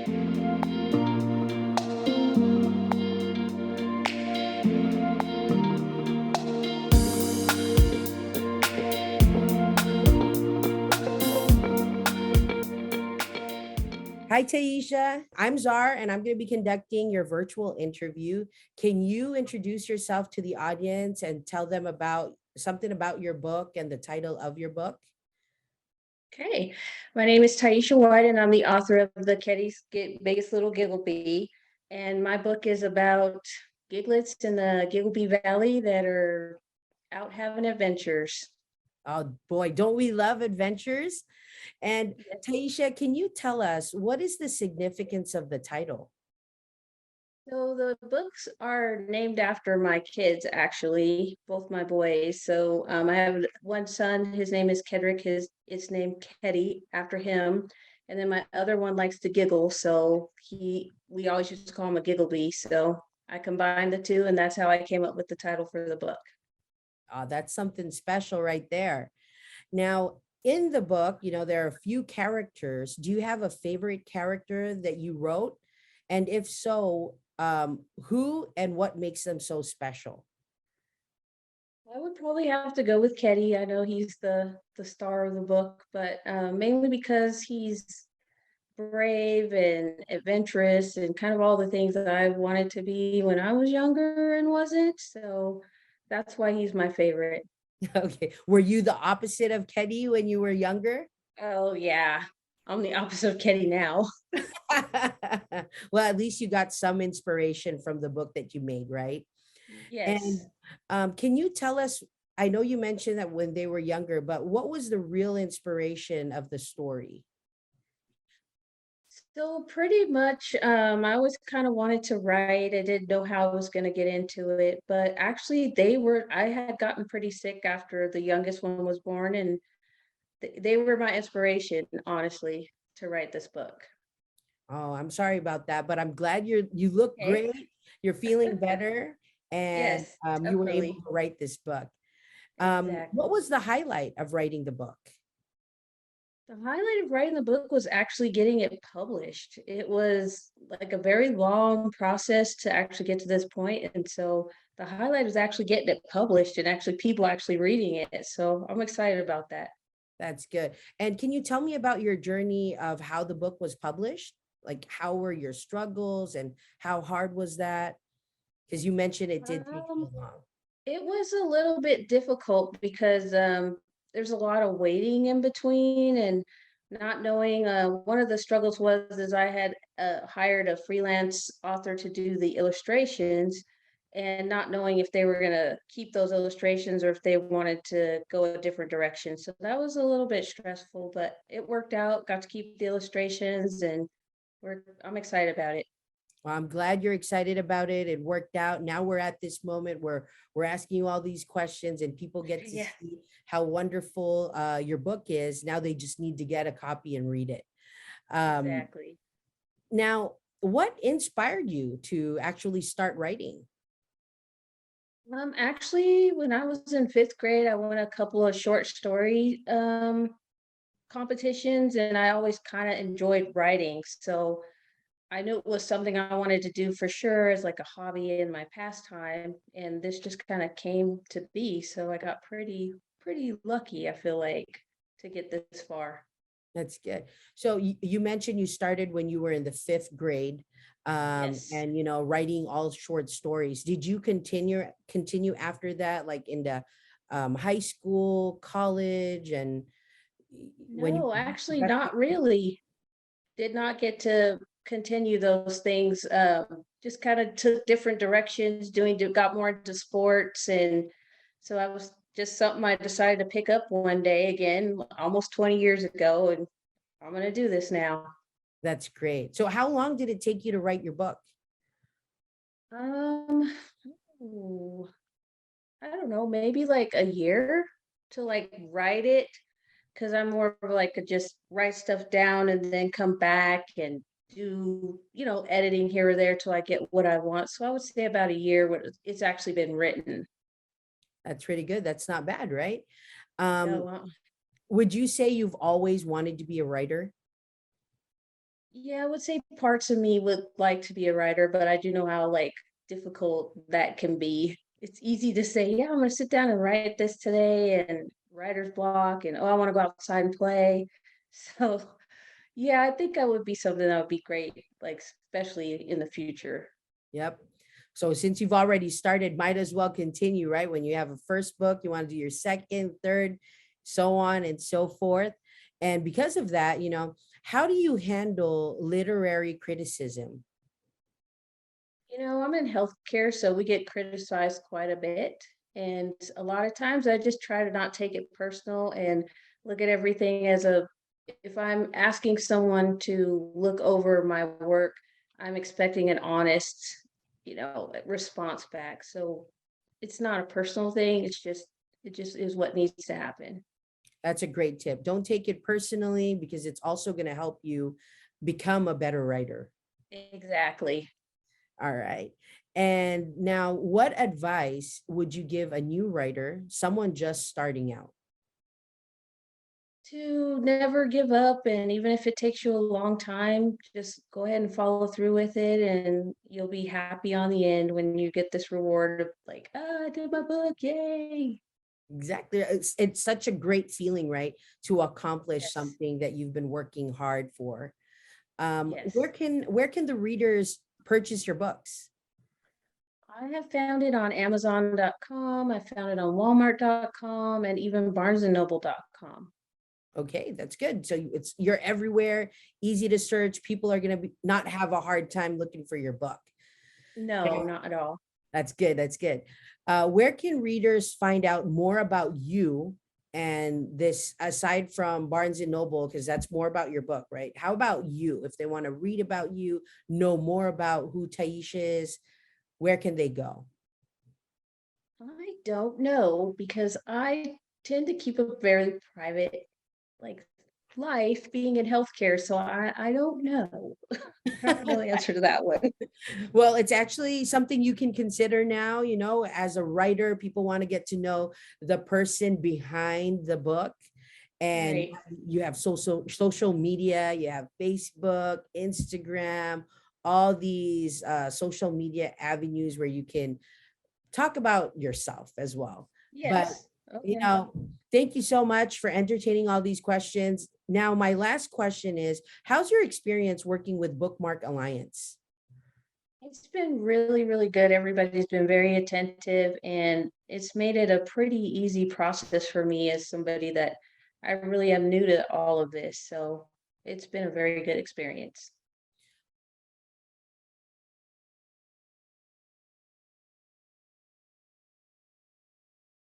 Hi, Tyehesia. I'm Czar, and I'm going to be conducting your virtual interview. Can you introduce yourself to the audience and tell them about something about your book and the title of your book? Okay, my name is Tyehesia White, and I'm the author of the Keddy's Biggest Little Giggle Bee. And my book is about giglets in the Giggle Bee Valley that are out having adventures. Oh boy, don't we love adventures? And Yes. Tyehesia, can you tell us what is the significance of the title? So the books are named after my kids, actually, both my boys. So I have one son. His name is Kedrick. It's named Keddy after him. And then my other one likes to giggle, so we always used to call him a giggle bee. So I combined the two, and that's how I came up with the title for the book. That's something special right there. Now, in the book, there are a few characters. Do you have a favorite character that you wrote? And if so, who and what makes them so special? I would probably have to go with Keddy. I know he's the star of the book, but mainly because he's brave and adventurous and kind of all the things that I wanted to be when I was younger and wasn't. So that's why he's my favorite. Okay. Were you the opposite of Keddy when you were younger? Oh yeah. I'm the opposite of Keddy now. Well, at least you got some inspiration from the book that you made, right? And Yes. can you tell us? I know you mentioned that when they were younger, but what was the real inspiration of the story? So pretty much, I always kind of wanted to write. I didn't know how I was going to get into it, but actually, I had gotten pretty sick after the youngest one was born, and they were my inspiration, honestly, to write this book. Oh, I'm sorry about that, but I'm glad you look Okay. great. You're feeling better, and Yes, you were able definitely. to write this book. What Exactly. was the highlight of writing the book? The highlight of writing the book was actually getting it published. It was like a very long process to actually get to this point, and so the highlight was actually getting it published and actually people actually reading it. So I'm excited about that. That's good. And can you tell me about your journey of how the book was published? Like, how were your struggles and how hard was that? Because you mentioned it did take you Um, long. it was a little bit difficult because there's a lot of waiting in between and not knowing. One of the struggles was is I had hired a freelance author to do the illustrations, and not knowing if they were going to keep those illustrations or if they wanted to go a different direction. So that was a little bit stressful, but it worked out. Got to keep the illustrations, and I'm excited about it. Well, I'm glad you're excited about it. It worked out. Now we're at this moment where we're asking you all these questions and people get to Yeah, see how wonderful your book is. Now they just need to get a copy and read it. Um, exactly. Now, what inspired you to actually start writing? Actually, when I was in fifth grade, I won a couple of short story competitions, and I always kind of enjoyed writing. So I knew it was something I wanted to do for sure as like a hobby in my pastime, and this just kind of came to be. So I got pretty lucky, I feel like, to get this far. That's good. So you mentioned you started when you were in the fifth grade, Yes. and writing all short stories. Did you continue after that, like into high school, college, and when you No, actually, not really. Did not get to continue those things. Just kind of took different directions, got more into sports, and so I was just something I decided to pick up one day again, almost 20 years ago, and I'm gonna do this now. That's great. So how long did it take you to write your book? Um, ooh, I don't know, maybe like a year to like write it, because I'm more of like a just write stuff down and then come back and do, editing here or there till I get what I want. So I would say about a year when it's actually been written. That's pretty good. That's not bad, right? No, Um, would you say you've always wanted to be a writer? Yeah, I would say parts of me would like to be a writer, but I do know how like difficult that can be. It's easy to say, yeah, I'm gonna sit down and write this today and writer's block and oh, I want to go outside and play. So yeah, I think that would be something that would be great, like especially in the future. Yep. So since you've already started, might as well continue, right? When you have a first book, you want to do your second, third, so on and so forth. And because of that, how do you handle literary criticism? I'm in healthcare, so we get criticized quite a bit. And a lot of times I just try to not take it personal and look at everything as if I'm asking someone to look over my work, I'm expecting an honest, response back. So it's not a personal thing. It just is what needs to happen. That's a great tip. Don't take it personally because it's also going to help you become a better writer. Exactly. All right. And now, what advice would you give a new writer, someone just starting out? To never give up, and even if it takes you a long time, just go ahead and follow through with it, and you'll be happy on the end when you get this reward of like, "Ah, I did my book, yay." Exactly. It's such a great feeling, right? To accomplish Yes, something that you've been working hard for. yes. Where can the readers purchase your books? I have found it on Amazon.com, I found it on Walmart.com, and even BarnesandNoble.com. Okay, that's good. So you're everywhere, easy to search. People are going to be not have a hard time looking for your book. No, not at all. That's good. That's good. Where can readers find out more about you and this aside from Barnes and Noble, because that's more about your book, right? How about you? If they want to read about you, know more about who Tyhesia is, where can they go? I don't know because I tend to keep a very private like life being in healthcare. So I don't know. I don't know the answer to that one. Well, it's actually something you can consider now, as a writer, people want to get to know the person behind the book. And Right. you have social media, you have Facebook, Instagram, all these social media avenues where you can talk about yourself as well. But, Yes. you Okay. know, thank you so much for entertaining all these questions. Now, my last question is, how's your experience working with Bookmark Alliance? It's been really, really good. Everybody's been very attentive, and it's made it a pretty easy process for me as somebody that I really am new to all of this. So it's been a very good experience.